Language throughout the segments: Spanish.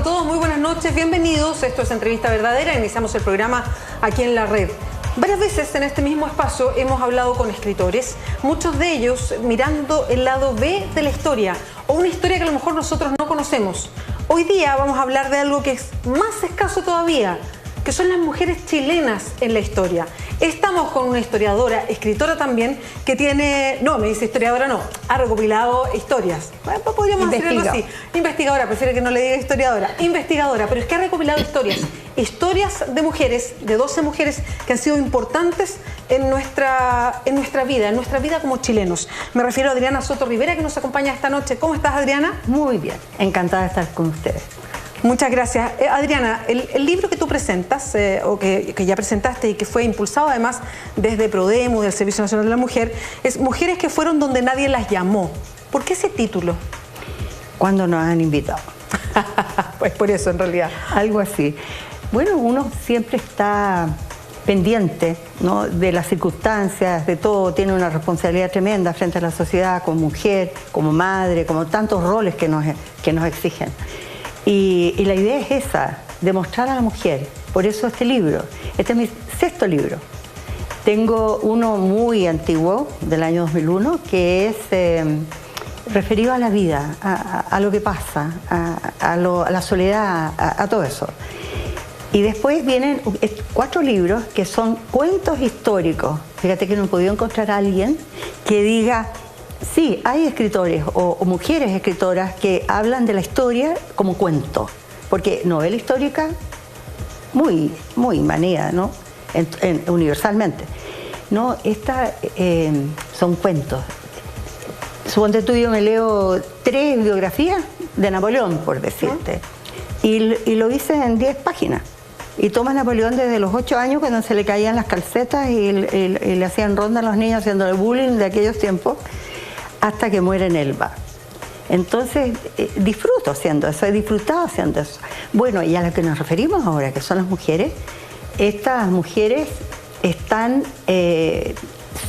todos, muy buenas noches, bienvenidos. Esto es Entrevista Verdadera, iniciamos el programa aquí en la red. Varias veces en este mismo espacio hemos hablado con escritores, muchos de ellos mirando el lado B de la historia, o una historia que a lo mejor nosotros no conocemos. Hoy día vamos a hablar de algo que es más escaso todavía, que son las mujeres chilenas en la historia. Estamos con una historiadora, escritora también, que tiene... No, me dice historiadora, no, ha recopilado historias. Bueno, podríamos hacer algo así. Investigadora, prefiere que no le diga historiadora. Investigadora, pero es que ha recopilado historias. Historias de mujeres, de 12 mujeres que han sido importantes en nuestra vida como chilenos. Me refiero a Adriana Soto Rivera, que nos acompaña esta noche. ¿Cómo estás, Adriana? Muy bien, encantada de estar con ustedes. Muchas gracias. Adriana, el libro que tú presentas, o que ya presentaste y que fue impulsado además desde Prodemu, del Servicio Nacional de la Mujer, es Mujeres que fueron donde nadie las llamó. ¿Por qué ese título? Cuando nos han invitado. Pues por eso, en realidad. Algo así. Bueno, uno siempre está pendiente, ¿no?, de las circunstancias, de todo, tiene una responsabilidad tremenda frente a la sociedad, como mujer, como madre, como tantos roles que nos exigen. Y la idea es esa, demostrar a la mujer. Por eso este libro. Este es mi 6º libro. Tengo uno muy antiguo, del año 2001, que es referido a la vida, a lo que pasa, a la soledad, a todo eso. Y después vienen 4 libros que son cuentos históricos. Fíjate que no he podido encontrar a alguien que diga... Sí, hay escritores o mujeres escritoras que hablan de la historia como cuento, porque novela histórica muy manía, ¿no? Universalmente. No, son cuentos. Suponte tú, yo me leo 3 biografías de Napoleón, por decirte, y lo hice en 10 páginas. Y toma Napoleón desde los 8 años, cuando se le caían las calcetas y le hacían ronda a los niños haciéndole bullying de aquellos tiempos, hasta que muere en Elba. Entonces, disfruto haciendo eso, he disfrutado haciendo eso. Bueno, y a lo que nos referimos ahora, que son las mujeres, estas mujeres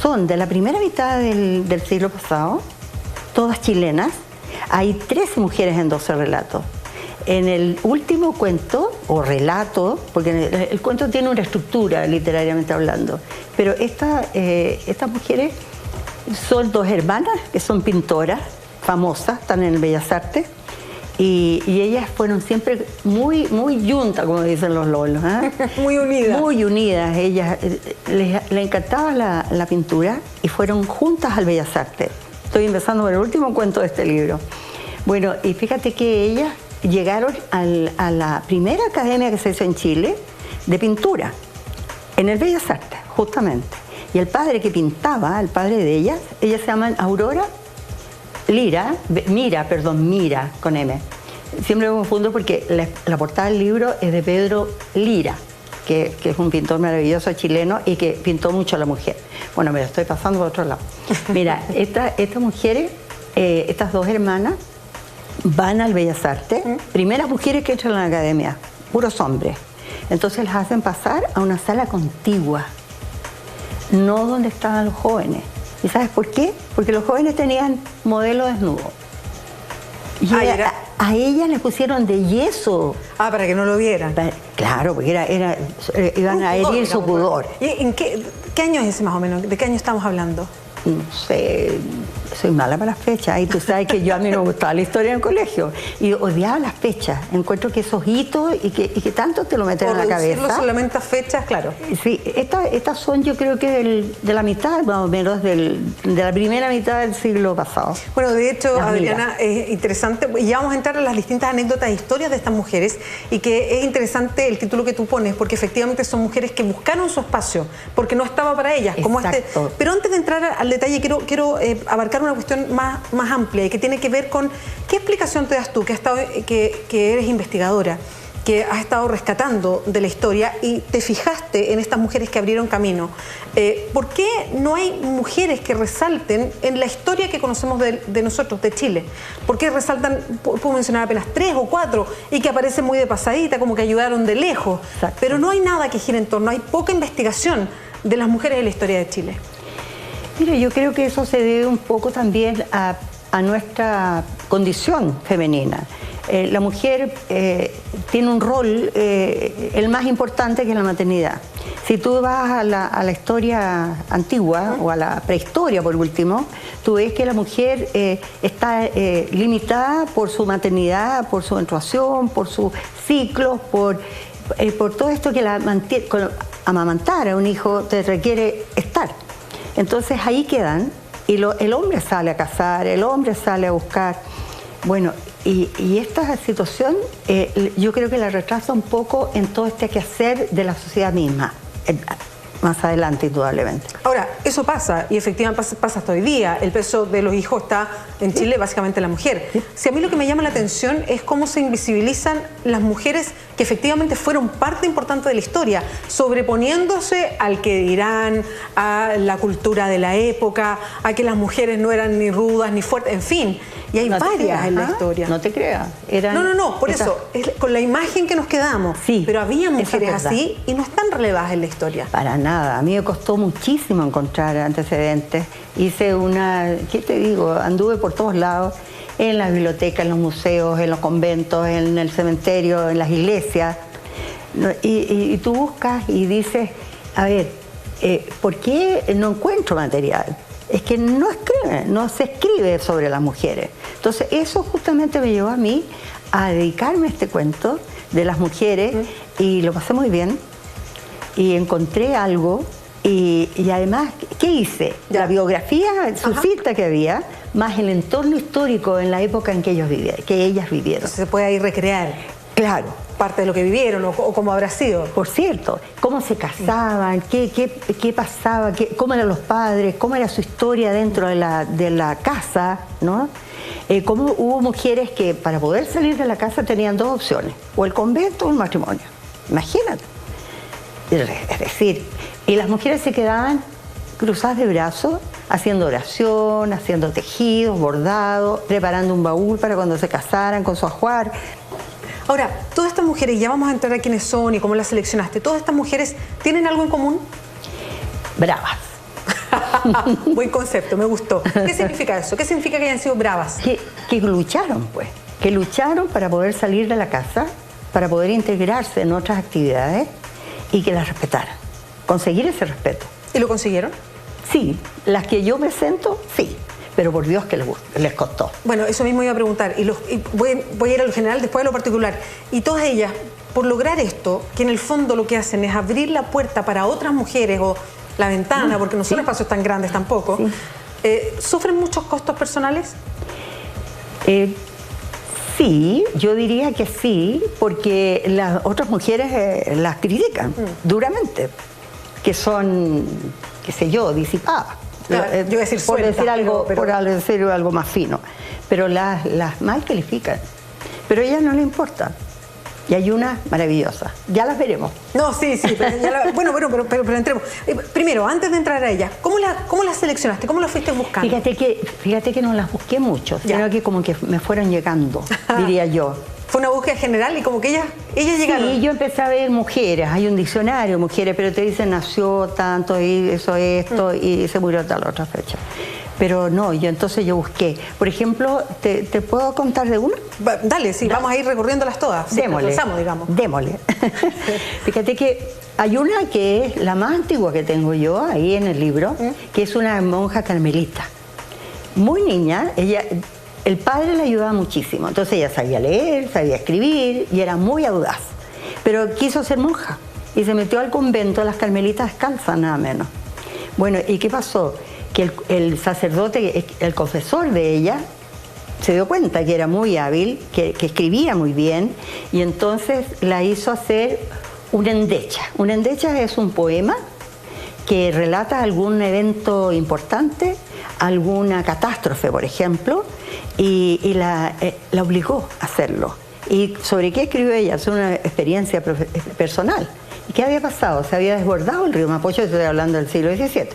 son de la primera mitad del siglo pasado, todas chilenas. Hay 13 mujeres en 12 relatos. En el último cuento, o relato, porque el cuento tiene una estructura, literariamente hablando, pero estas mujeres son 2 hermanas que son pintoras famosas, están en el Bellas Artes, y ellas fueron siempre muy juntas, como dicen los lolos, ¿eh? Muy unidas. Muy unidas. Ellas les encantaba la pintura y fueron juntas al Bellas Artes. Estoy empezando por el último cuento de este libro. Bueno, y fíjate que ellas llegaron a la primera academia que se hizo en Chile de pintura, en el Bellas Artes, justamente. Y el padre que pintaba, el padre de ellas se llaman Aurora Mira, con M. Siempre me confundo porque la portada del libro es de Pedro Lira, que es un pintor maravilloso chileno y que pintó mucho a la mujer. Bueno, me lo estoy pasando por otro lado. Mira, estas mujeres, estas 2 hermanas, van al Bellas Artes, primeras mujeres que entran a la academia, puros hombres. Entonces las hacen pasar a una sala contigua, no donde estaban los jóvenes. ¿Y sabes por qué? Porque los jóvenes tenían modelo desnudo. Y a ellas les pusieron de yeso. Ah, para que no lo vieran. Claro, porque iban a herir su pudor. ¿Y en qué año es ese más o menos? ¿De qué año estamos hablando? No sé, soy mala para las fechas. Y tú sabes que a mí no me gustaba la historia en el colegio. Y odiaba las fechas. Encuentro que esos hitos y que tanto te lo meten en la cabeza. Reducirlo solamente a fechas, claro. Sí, estas son, yo creo que de la mitad, más o menos, de la primera mitad del siglo pasado. Bueno, de hecho, Adriana, es interesante. Y ya vamos a entrar a las distintas anécdotas e historias de estas mujeres. Y que es interesante el título que tú pones, porque efectivamente son mujeres que buscaron su espacio, porque no estaba para ellas. Como pero antes de entrar al detalle, quiero abarcar una cuestión más amplia y que tiene que ver con qué explicación te das tú, que eres investigadora, que has estado rescatando de la historia y te fijaste en estas mujeres que abrieron camino. ¿Por qué no hay mujeres que resalten en la historia que conocemos de nosotros, de Chile? ¿Por qué resaltan, puedo mencionar apenas 3 o 4, y que aparecen muy de pasadita, como que ayudaron de lejos? Exacto. Pero no hay nada que gire en torno, hay poca investigación de las mujeres en la historia de Chile. Mira, yo creo que eso se debe un poco también a nuestra condición femenina. la mujer tiene un rol, el más importante, que es la maternidad. Si tú vas a la historia antigua o a la prehistoria, por último, tú ves que la mujer está limitada por su maternidad, por su menstruación, por sus ciclos, por todo esto que la mantiene. Amamantar a un hijo te requiere estar. Entonces ahí quedan, y el hombre sale a cazar, el hombre sale a buscar. Bueno, y esta situación yo creo que la retrasa un poco en todo este quehacer de la sociedad misma. Más adelante, indudablemente. Ahora, eso pasa, y efectivamente pasa hasta hoy día. El peso de los hijos está en Chile básicamente en la mujer. Si a mí lo que me llama la atención es cómo se invisibilizan las mujeres que efectivamente fueron parte importante de la historia, sobreponiéndose al que dirán, a la cultura de la época, a que las mujeres no eran ni rudas ni fuertes, en fin. Y hay varias en la historia. No te creas. No, por eso, es con la imagen que nos quedamos. Sí, pero había mujeres así y no están relevadas en la historia. Para nada. A mí me costó muchísimo encontrar antecedentes. Hice ¿qué te digo? Anduve por todos lados, en la biblioteca, en los museos, en los conventos, en el cementerio, en las iglesias. Y tú buscas y dices, a ver, ¿por qué no encuentro material? Es que no se escribe sobre las mujeres. Entonces eso justamente me llevó a mí a dedicarme a este cuento de las mujeres y lo pasé muy bien y encontré algo y además, ¿qué hice? La biografía surfista que había, más el entorno histórico en la época en que ellas vivieron. Entonces se puede ahí recrear. Claro. Parte de lo que vivieron o cómo habrá sido. Por cierto, cómo se casaban, qué pasaba, cómo eran los padres, cómo era su historia dentro de la casa, ¿no? Cómo hubo mujeres que para poder salir de la casa tenían dos opciones, o el convento o el matrimonio. Imagínate. Es decir, y las mujeres se quedaban cruzadas de brazos, haciendo oración, haciendo tejidos, bordados, preparando un baúl para cuando se casaran con su ajuar. Ahora, todas estas mujeres, ya vamos a entrar a quiénes son y cómo las seleccionaste, ¿todas estas mujeres tienen algo en común? Bravas. Buen concepto, me gustó. ¿Qué significa eso? ¿Qué significa que hayan sido bravas? Que lucharon, pues. Que lucharon para poder salir de la casa, para poder integrarse en otras actividades y que las respetaran. Conseguir ese respeto. ¿Y lo consiguieron? Sí. Las que yo presento, sí. Pero por Dios que les costó. Bueno, eso mismo iba a preguntar, y voy a ir a lo general, después a lo particular. Y todas ellas, por lograr esto, que en el fondo lo que hacen es abrir la puerta para otras mujeres, o la ventana, porque no son espacios tan grandes tampoco, ¿sufren muchos costos personales? Sí, yo diría que sí, porque las otras mujeres las critican duramente, que son, qué sé yo, disipadas. Claro, yo voy a decir por suelta, decir algo, pero... por decir algo más fino, pero las mal califican, pero a ellas no les importa. Y hay una maravillosa, ya las veremos. No, sí, pero pero entremos. Primero, antes de entrar a ellas, ¿cómo las seleccionaste? ¿Cómo las fuiste buscando? Fíjate que no las busqué mucho, sino que como que me fueron llegando, diría yo. Fue una búsqueda general y como que ellas llegaron. Sí, yo empecé a ver mujeres, hay un diccionario mujeres, pero te dicen nació tanto y eso esto y se murió a tal otra fecha. Pero no, entonces yo busqué. Por ejemplo, ¿te puedo contar de una? Dale, sí, vamos a ir recorriéndolas todas. Démosle. Démosle. Fíjate que hay una que es la más antigua que tengo yo ahí en el libro, que es una monja carmelita. Muy niña, el padre le ayudaba muchísimo. Entonces ella sabía leer, sabía escribir y era muy audaz. Pero quiso ser monja y se metió al convento de las carmelitas descalzas, nada menos. Bueno, ¿y qué pasó? Que el sacerdote, el confesor de ella, se dio cuenta que era muy hábil, que escribía muy bien, y entonces la hizo hacer una endecha. Una endecha es un poema que relata algún evento importante, alguna catástrofe, por ejemplo, y la obligó a hacerlo. ¿Y sobre qué escribió ella? Es una experiencia personal. ¿Y qué había pasado? Se había desbordado el río Mapocho, estoy hablando del siglo XVII.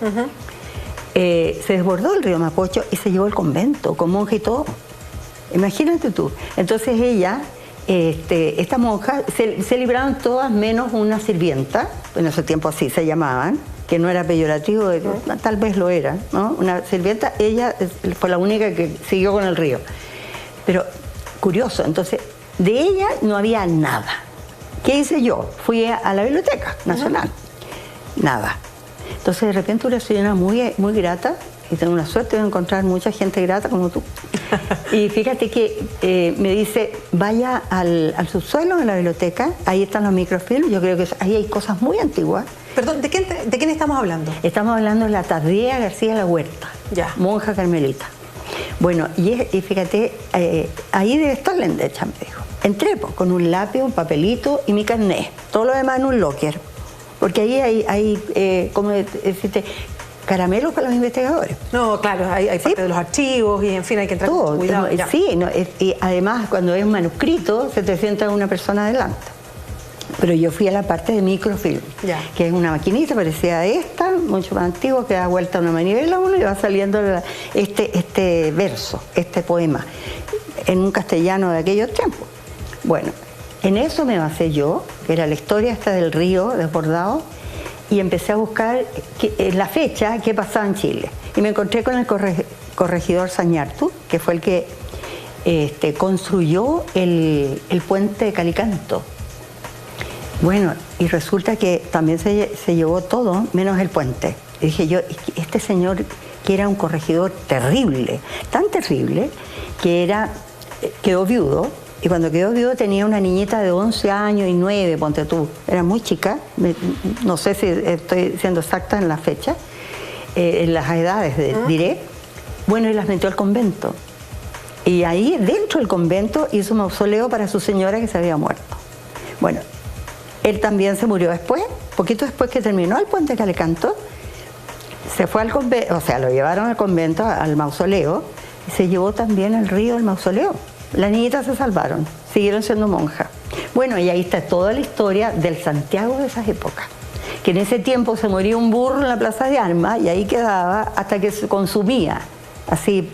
Se desbordó el río Mapocho y se llevó el convento con monje y todo. Imagínate tú. Entonces ella, esta monja, se libraron todas menos una sirvienta, en ese tiempo así se llamaban, que no era peyorativo, tal vez lo era, ¿no? Una sirvienta, ella fue la única que siguió con el río. Pero curioso, entonces De ella no había nada. ¿Qué hice yo? Fui a la Biblioteca Nacional. Nada. Entonces de repente una señora muy, muy grata, y tengo una suerte de encontrar mucha gente grata como tú. Y fíjate que me dice, vaya al subsuelo de la biblioteca, ahí están los microfilms, yo creo que ahí hay cosas muy antiguas. Perdón, ¿de quién estamos hablando? Estamos hablando de la Tadrea García La Huerta, ya, monja carmelita. Bueno, y fíjate, ahí debe estar la endecha, me dijo. Entré con un lápiz, un papelito y mi carnet, todo lo demás en un locker, porque ahí hay como decirte, caramelos para los investigadores. No, claro, hay parte ¿sí? de los archivos y en fin hay que entrar con cuidado. Sí, y además cuando es un manuscrito se te sienta una persona adelante. Pero yo fui a la parte de microfilm, que es una maquinita parecida a esta, mucho más antigua, que da vuelta a una manivela uno y va saliendo este verso, este poema, en un castellano de aquellos tiempos. Bueno, en eso me basé yo, que era la historia esta del río desbordado, y empecé a buscar la fecha que pasaba en Chile. Y me encontré con el corregidor Sañartu, que fue el que construyó el puente de Calicanto. Bueno, y resulta que también se llevó todo, menos el puente. Y dije yo, este señor que era un corregidor terrible, tan terrible, que quedó viudo, y cuando quedó viudo tenía una niñita de 11 años y 9, ponte tú, era muy chica, no sé si estoy siendo exacta en la fecha, en las edades diré. Bueno, y las metió al convento. Y ahí, dentro del convento, hizo un mausoleo para su señora que se había muerto. Bueno, él también se murió después, poquito después que terminó el puente de Calicanto, se fue al convento, o sea, lo llevaron al convento, al mausoleo, y se llevó también el río del mausoleo. Las niñitas se salvaron, siguieron siendo monjas. Bueno, y ahí está toda la historia del Santiago de esas épocas. Que en ese tiempo se moría un burro en la plaza de armas y ahí quedaba hasta que se consumía, así,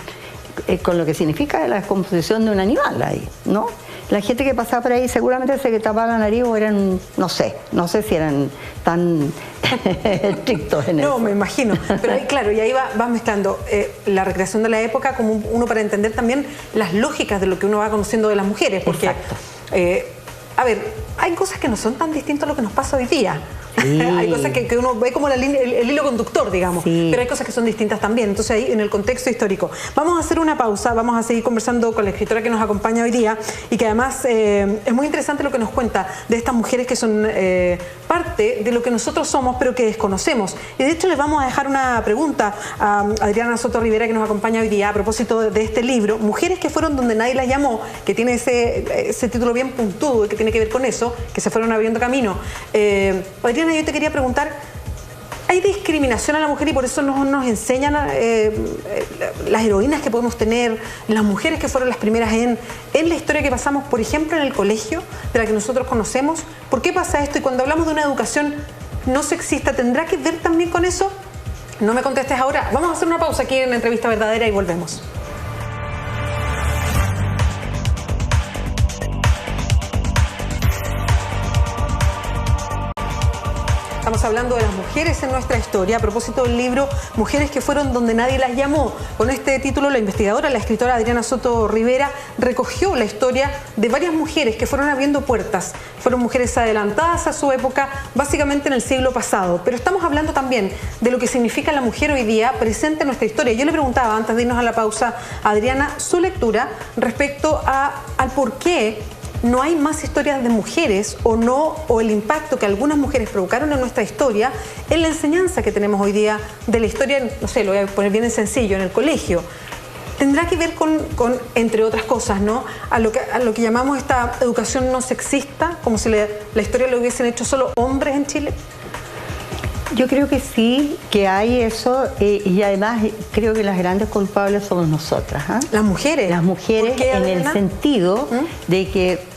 con lo que significa la descomposición de un animal ahí, ¿no? La gente que pasaba por ahí seguramente se tapaba la nariz o eran, no sé si eran tan estrictos en eso. No, me imagino. Pero ahí, claro, y ahí va mezclando la recreación de la época como uno para entender también las lógicas de lo que uno va conociendo de las mujeres. Porque, a ver, hay cosas que no son tan distintas a lo que nos pasa hoy día. Sí. Hay cosas que uno ve como el hilo conductor, digamos, sí. Pero hay cosas que son distintas también. Entonces ahí en el contexto histórico. Vamos a hacer una pausa, vamos a seguir conversando con la escritora que nos acompaña hoy día y que además es muy interesante lo que nos cuenta de estas mujeres que son parte de lo que nosotros somos pero que desconocemos. Y de hecho les vamos a dejar una pregunta a Adriana Soto Rivera que nos acompaña hoy día a propósito de este libro, Mujeres que fueron donde nadie las llamó, que tiene ese título bien puntudo y que tiene que ver con eso, que se fueron abriendo camino. Adriana, yo te quería preguntar, ¿hay discriminación a la mujer y por eso nos enseñan las heroínas que podemos tener, las mujeres que fueron las primeras en la historia que pasamos, por ejemplo, en el colegio, de la que nosotros conocemos? ¿Por qué pasa esto? Y cuando hablamos de una educación no sexista, ¿tendrá que ver también con eso? No me contestes ahora. Vamos a hacer una pausa aquí en la entrevista verdadera y volvemos. Estamos hablando de las mujeres en nuestra historia a propósito del libro Mujeres que fueron donde nadie las llamó. Con este título la investigadora, la escritora Adriana Soto Rivera recogió la historia de varias mujeres que fueron abriendo puertas. Fueron mujeres adelantadas a su época, básicamente en el siglo pasado. Pero estamos hablando también de lo que significa la mujer hoy día presente en nuestra historia. Yo le preguntaba antes de irnos a la pausa a Adriana su lectura respecto al por qué no hay más historias de mujeres o el impacto que algunas mujeres provocaron en nuestra historia en la enseñanza que tenemos hoy día de la historia, no sé, lo voy a poner bien en sencillo, en el colegio. Tendrá que ver con entre otras cosas, ¿no? A lo que llamamos esta educación no sexista, como si la historia lo hubiesen hecho solo hombres en Chile. Yo creo que sí, que hay eso, y además creo que las grandes culpables somos nosotras. ¿Las mujeres? Las mujeres, ¿por qué, en Adriana? el sentido de que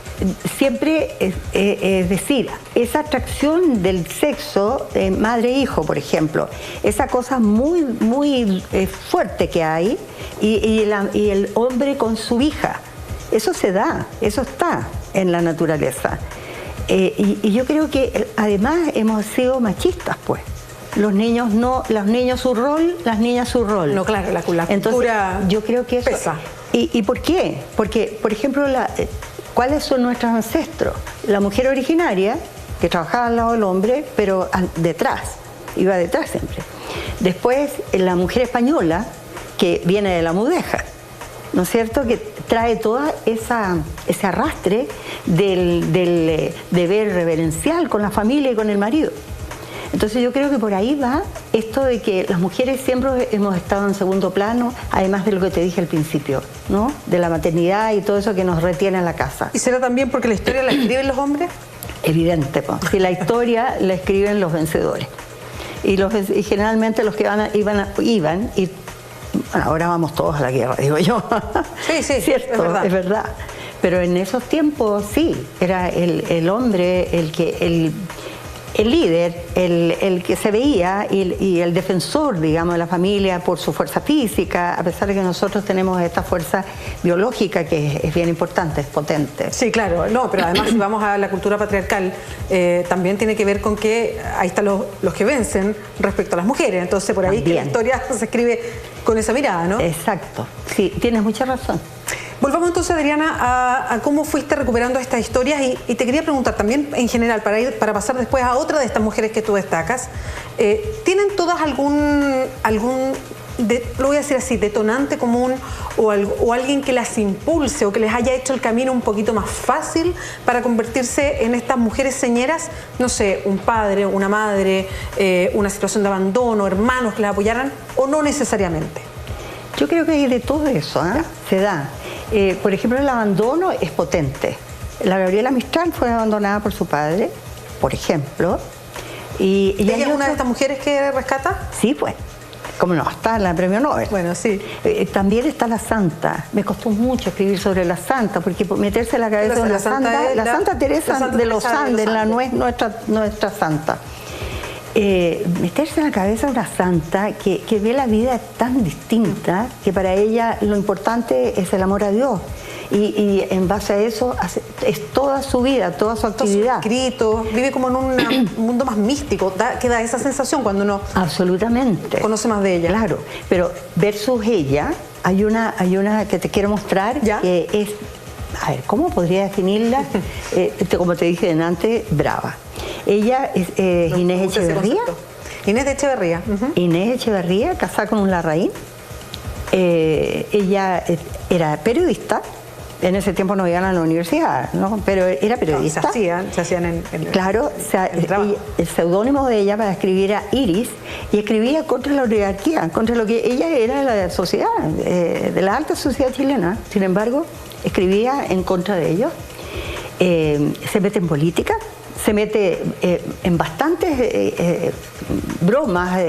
siempre, es decir, esa atracción del sexo madre-hijo, por ejemplo, esa cosa muy, muy fuerte que hay, y el hombre con su hija, eso se da, eso está en la naturaleza. Y yo creo que además hemos sido machistas, pues. Los niños no, los niños su rol, las niñas su rol. No, claro, la cultura. Entonces, yo creo que eso pesa. ¿Y por qué? Porque, por ejemplo, ¿cuáles son nuestros ancestros? La mujer originaria, que trabajaba al lado del hombre, pero detrás, iba detrás siempre. Después, la mujer española, que viene de la mudéjar, ¿no es cierto?, que trae toda ese arrastre del deber reverencial con la familia y con el marido. Entonces yo creo que por ahí va esto de que las mujeres siempre hemos estado en segundo plano, además de lo que te dije al principio, ¿no?, de la maternidad y todo eso que nos retiene en la casa. ¿Y será también porque la historia la escriben los hombres? Evidente, pues. Si la historia la escriben los vencedores. Y generalmente los que iban, y bueno, ahora vamos todos a la guerra, digo yo. Sí, sí, cierto, es verdad. Pero en esos tiempos sí, era el hombre el líder, el que se veía y el defensor, digamos, de la familia por su fuerza física, a pesar de que nosotros tenemos esta fuerza biológica que es bien importante, es potente. Sí, claro, no, pero además si vamos a la cultura patriarcal, también tiene que ver con que ahí están los que vencen respecto a las mujeres, entonces por ahí también, que la historia se escribe con esa mirada, ¿no? Exacto, sí, tienes mucha razón. Volvamos entonces, Adriana, a cómo fuiste recuperando estas historias y te quería preguntar también en general, para pasar después a otra de estas mujeres que tú destacas, ¿tienen todas algún lo voy a decir así, detonante común o alguien que las impulse o que les haya hecho el camino un poquito más fácil para convertirse en estas mujeres señeras? No sé, un padre, una madre, una situación de abandono, hermanos que las apoyaran, o no necesariamente. Yo creo que hay de todo eso, ¿eh? Se da. Por ejemplo, el abandono es potente. La Gabriela Mistral fue abandonada por su padre, por ejemplo. ¿Ella es una de estas mujeres que rescata? Sí, pues. Como no, está la premio Nobel. Bueno, sí. También está la santa. Me costó mucho escribir sobre la santa, porque meterse en la cabeza de la Santa Teresa de los Andes, nuestra santa. Meterse en la cabeza de una santa que ve la vida tan distinta, que para ella lo importante es el amor a Dios, y en base a eso es toda su vida, toda su actividad. Escrito, vive como en un mundo más místico, que da esa sensación cuando uno absolutamente conoce más de ella. Claro, pero versus ella, hay una que te quiero mostrar, ¿ya?, que es, a ver, ¿cómo podría definirla? Como te dije antes, brava. Ella es Inés Echeverría. Inés de Echeverría. Inés Echeverría, casada con un Larraín. Ella era periodista. En ese tiempo no iban a la universidad, ¿no?, pero era periodista. No, se hacían en claro, el seudónimo de ella para escribir era Iris, y escribía contra la oligarquía, contra lo que ella era de la sociedad, de la alta sociedad chilena. Sin embargo, escribía en contra de ellos. Se mete en política, se mete en bastantes bromas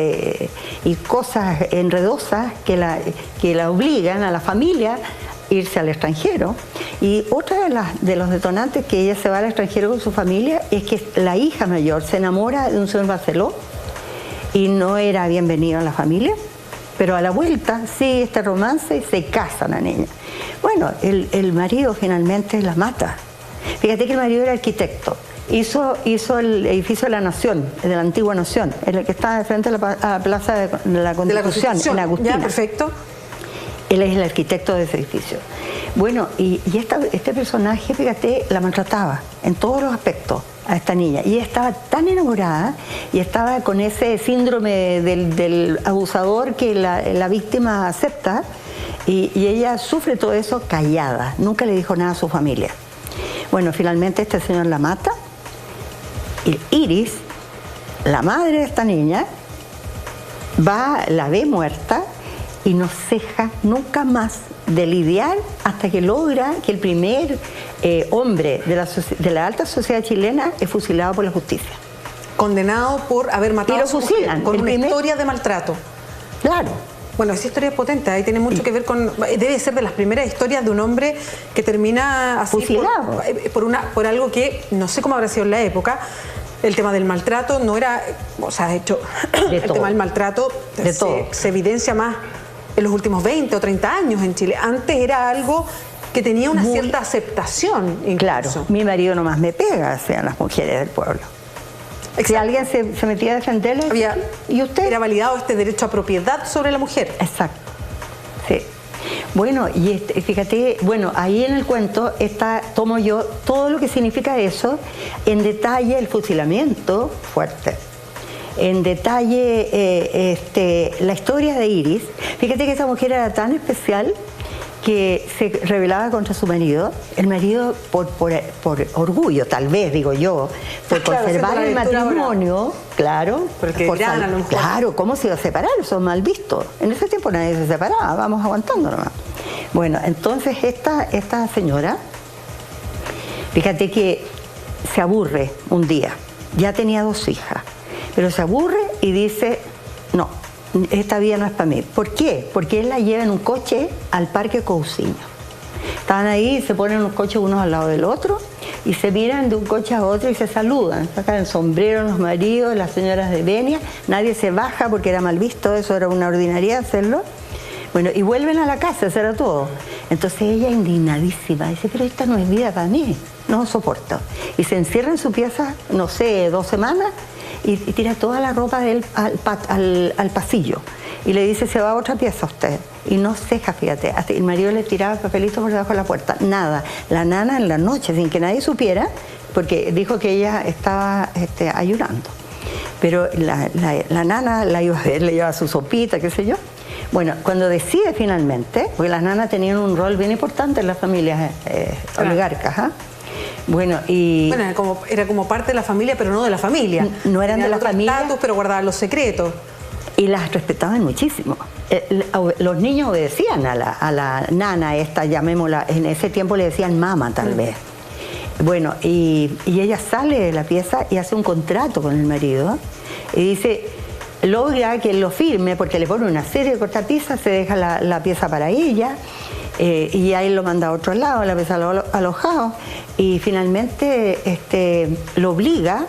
y cosas enredosas que la obligan a la familia a irse al extranjero. Y otra de los detonantes que ella se va al extranjero con su familia es que la hija mayor se enamora de un señor Barceló y no era bienvenido a la familia, pero a la vuelta sigue este romance y se casa la niña. Bueno, el marido finalmente la mata. Fíjate que el marido era arquitecto. Hizo el edificio de la Nación, de la antigua Nación, el que está de frente a la Plaza de la Constitución, en Agustina. Ya, perfecto. Él es el arquitecto de ese edificio. Bueno, y este personaje, fíjate, la maltrataba en todos los aspectos a esta niña. Y ella estaba tan enamorada y estaba con ese síndrome del abusador que la víctima acepta, y ella sufre todo eso callada, nunca le dijo nada a su familia. Bueno, finalmente este señor la mata. Y Iris, la madre de esta niña, la ve muerta y no ceja nunca más de lidiar hasta que logra que el primer hombre de la alta sociedad chilena es fusilado por la justicia. Condenado por haber matado a su mujer, con una historia de maltrato. Claro. Bueno, esa historia es potente, ahí tiene mucho que ver con... Debe ser de las primeras historias de un hombre que termina así fusilado por algo que no sé cómo habrá sido en la época. El tema del maltrato no era... O sea, de hecho, el tema del maltrato se evidencia más en los últimos 20 o 30 años en Chile. Antes era algo que tenía una cierta aceptación incluso. Claro, mi marido nomás me pega, sean las mujeres del pueblo. Exacto. Si alguien se metía a defenderle, ¿y usted? Era validado este derecho a propiedad sobre la mujer. Exacto, sí. Bueno, y fíjate, bueno, ahí en el cuento tomo yo todo lo que significa eso, en detalle el fusilamiento fuerte, en detalle la historia de Iris. Fíjate que esa mujer era tan especial que se rebelaba contra su marido. El marido, por orgullo, tal vez, digo yo, por conservar el matrimonio, claro, porque dirán, a lo mejor. Claro, ¿cómo se iba a separar? Eso es mal visto. En ese tiempo nadie se separaba, vamos aguantando nomás. Bueno, entonces esta señora, fíjate que se aburre un día, ya tenía 2 hijas, pero se aburre y dice, no, esta vida no es para mí. ¿Por qué? Porque él la lleva en un coche al Parque Cousiño. Estaban ahí, se ponen los coches unos al lado del otro y se miran de un coche a otro y se saludan. Sacan el sombrero los maridos, las señoras de venia, nadie se baja porque era mal visto, eso era una ordinaria hacerlo. Bueno, y vuelven a la casa, eso era todo. Entonces ella, indignadísima, dice, pero esta no es vida para mí, no soporto. Y se encierra en su pieza, no sé, 2 semanas, y tira toda la ropa de él al pasillo. Y le dice, se va a otra pieza usted. Y no ceja, fíjate. Hasta el marido le tiraba papelitos por debajo de la puerta. Nada. La nana en la noche, sin que nadie supiera, porque dijo que ella estaba ayunando. Pero la nana la iba a ver, le llevaba su sopita, qué sé yo. Bueno, cuando decide finalmente, porque las nanas tenían un rol bien importante en las familias oligarcas, ¿eh? Bueno, era como parte de la familia, pero no de la familia. No eran de la familia. Estatus, pero guardaban los secretos. Y las respetaban muchísimo. Los niños obedecían a la nana esta, llamémosla, en ese tiempo le decían mama tal vez. Bueno, y ella sale de la pieza y hace un contrato con el marido y dice, logra que lo firme porque le pone una serie de cortapisas, se deja la pieza para ella. Y ahí lo manda a otro lado, la pieza alojado, y finalmente lo obliga,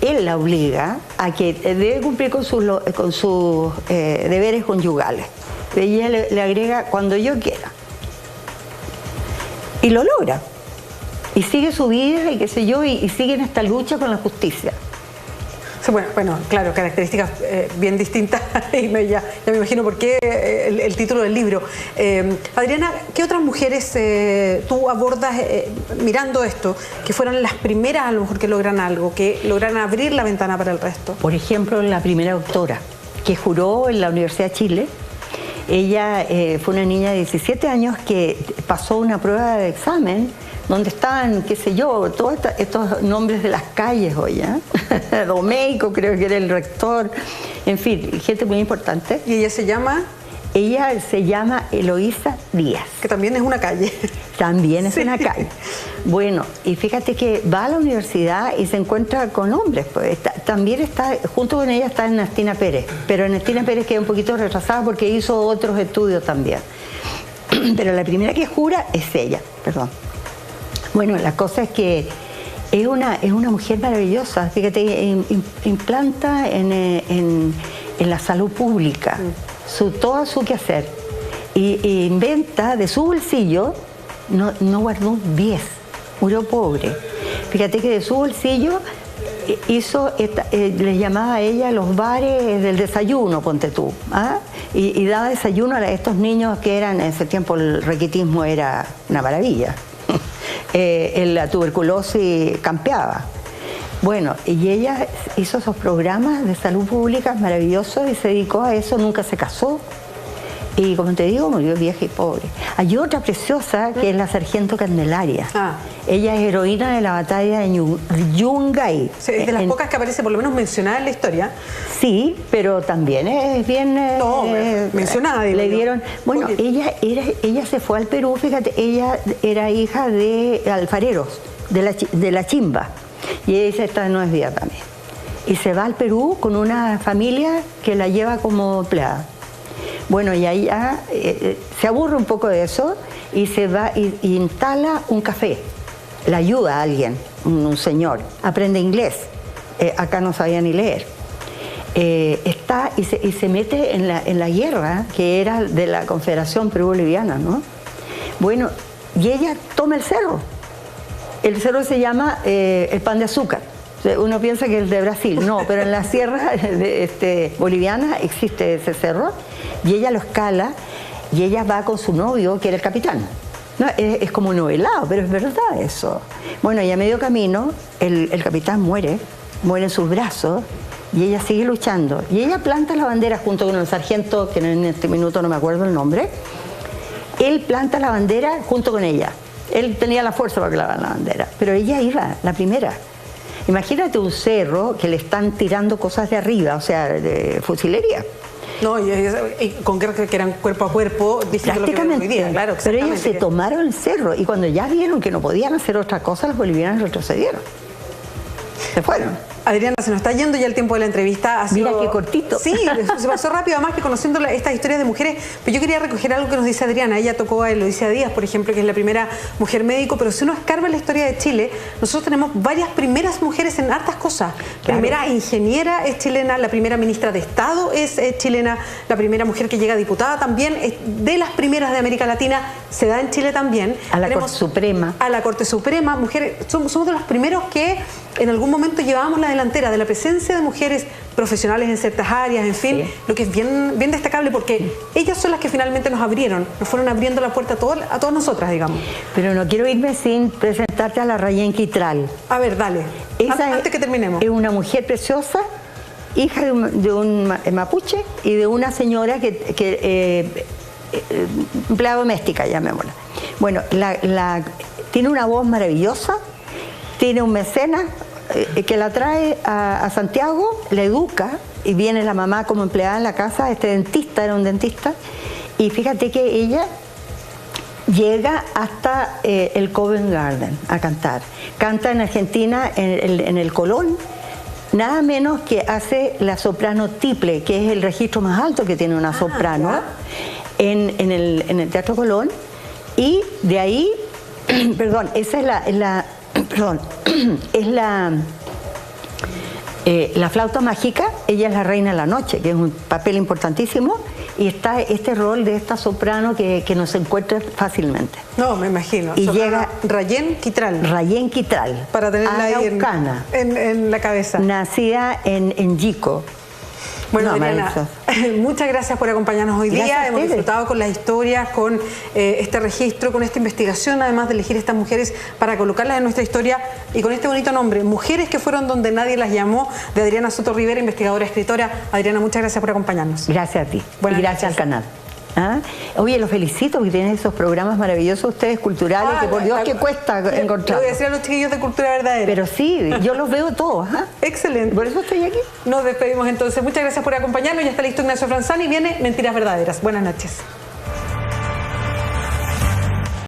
él la obliga a que debe cumplir con sus deberes conyugales. Y ella le agrega cuando yo quiera. Y lo logra. Y sigue su vida y qué sé yo, y sigue en esta lucha con la justicia. Bueno, claro, características bien distintas y ya me imagino por qué el título del libro. Adriana, ¿qué otras mujeres tú abordas mirando esto, que fueron las primeras a lo mejor que logran algo, que logran abrir la ventana para el resto? Por ejemplo, la primera doctora que juró en la Universidad de Chile. Ella fue una niña de 17 años que pasó una prueba de examen donde estaban, qué sé yo, todos estos nombres de las calles hoy, ¿eh? Domeico, creo que era el rector, en fin, gente muy importante. ¿Y ella se llama? Ella se llama Eloísa Díaz. Que también es una calle. También es una calle. Bueno, y fíjate que va a la universidad y se encuentra con hombres. Pues, también está, junto con ella está Ernestina Pérez, pero Ernestina Pérez queda un poquito retrasada porque hizo otros estudios también. Pero la primera que jura es ella, perdón. Bueno, la cosa es que es una mujer maravillosa, fíjate, implanta en la salud pública todo su quehacer y inventa de su bolsillo, no guardó 10, murió pobre. Fíjate que de su bolsillo hizo, les llamaba a ella los bares del desayuno, ponte tú, ¿ah? Y daba desayuno a estos niños que eran, en ese tiempo el raquitismo era una maravilla. La tuberculosis campeaba. Bueno, y ella hizo esos programas de salud pública maravillosos y se dedicó a eso, nunca se casó. Y como te digo, murió vieja y pobre. Hay otra preciosa que es la Sargento Candelaria. Ella es heroína de la batalla de Yungay. Sí, es de las pocas que aparece por lo menos mencionada en la historia. Sí, pero también es bien mencionada. Le dieron, bueno, ella se fue al Perú, fíjate, ella era hija de alfareros, de la Chimba. Y ella dice, esta no es vida para mí. Y se va al Perú con una familia que la lleva como empleada. Bueno, y ahí ya se aburre un poco de eso y se va y instala un café. La ayuda a alguien, un señor. Aprende inglés. Acá no sabía ni leer. Está y se mete en la guerra que era de la Confederación Perú-Boliviana, ¿no? Bueno, y ella toma el cerro. El cerro se llama el Pan de Azúcar. Uno piensa que es de Brasil, no, pero en la sierra boliviana existe ese cerro y ella lo escala y ella va con su novio, que era el capitán. No, es como novelado, pero es verdad eso. Bueno, y a medio camino, el capitán muere en sus brazos, y ella sigue luchando. Y ella planta la bandera junto con el sargento, que en este minuto no me acuerdo el nombre. Él planta la bandera junto con ella. Él tenía la fuerza para clavar la bandera, pero ella iba, la primera. Imagínate un cerro que le están tirando cosas de arriba, o sea, de fusilería. No, y con guerras que eran cuerpo a cuerpo, distinto lo que vemos hoy día, claro. Pero ellos se tomaron el cerro, y cuando ya vieron que no podían hacer otra cosa, los bolivianos retrocedieron. Se fueron. Adriana, se nos está yendo ya el tiempo de la entrevista. Ha sido... Mira qué cortito. Sí, se pasó rápido, además que conociendo estas historias de mujeres. Pero yo quería recoger algo que nos dice Adriana. Ella tocó a Eloísa Díaz, por ejemplo, que es la primera mujer médico. Pero si uno escarba la historia de Chile, nosotros tenemos varias primeras mujeres en hartas cosas. Claro. Primera ingeniera es chilena, la primera ministra de Estado es chilena, la primera mujer que llega a diputada también, es de las primeras de América Latina, se da en Chile también. A la Corte Suprema. A la Corte Suprema, mujeres, somos de los primeros que en algún momento llevábamos la delantera de la presencia de mujeres profesionales en ciertas áreas, en fin, sí. Lo que es bien destacable, porque ellas son las que finalmente nos fueron abriendo la puerta a todas nosotras, digamos. Pero no quiero irme sin presentarte a la Rayén Quitral. A ver, dale, antes que terminemos. Es una mujer preciosa, hija de un mapuche y de una señora empleada doméstica, llamémosla. Bueno, tiene una voz maravillosa, tiene un mecenas que la trae a Santiago, la educa, y viene la mamá como empleada en la casa. Este dentista era un dentista, y fíjate que ella llega hasta el Covent Garden a cantar. Canta en Argentina, en el Colón, nada menos que hace la soprano tiple, que es el registro más alto que tiene una soprano, en el Teatro Colón, y de ahí, perdón, esa es la flauta mágica. Ella es la reina de la noche, que es un papel importantísimo, y está este rol de esta soprano que no se encuentra fácilmente. No, me imagino. Y llega Rayén Quitral. Rayén Quitral. Para tenerla ahí en la cabeza. Nacida en Yico. Bueno, Adriana, muchas gracias por acompañarnos hoy día. Hemos disfrutado con las historias, con este registro, con esta investigación, además de elegir estas mujeres para colocarlas en nuestra historia, y con este bonito nombre, Mujeres que fueron donde nadie las llamó, de Adriana Soto Rivera, investigadora, escritora. Adriana, muchas gracias por acompañarnos. Gracias a ti. Y gracias al canal. ¿Ah? Oye, los felicito porque tienen esos programas maravillosos ustedes, culturales, que por Dios que cuesta encontrar. Lo voy a decir a los chiquillos de Cultura Verdadera. Pero sí, yo los veo todos. ¿Ah? Excelente. Por eso estoy aquí. Nos despedimos entonces. Muchas gracias por acompañarnos. Ya está listo Ignacio Franzani y viene Mentiras Verdaderas. Buenas noches.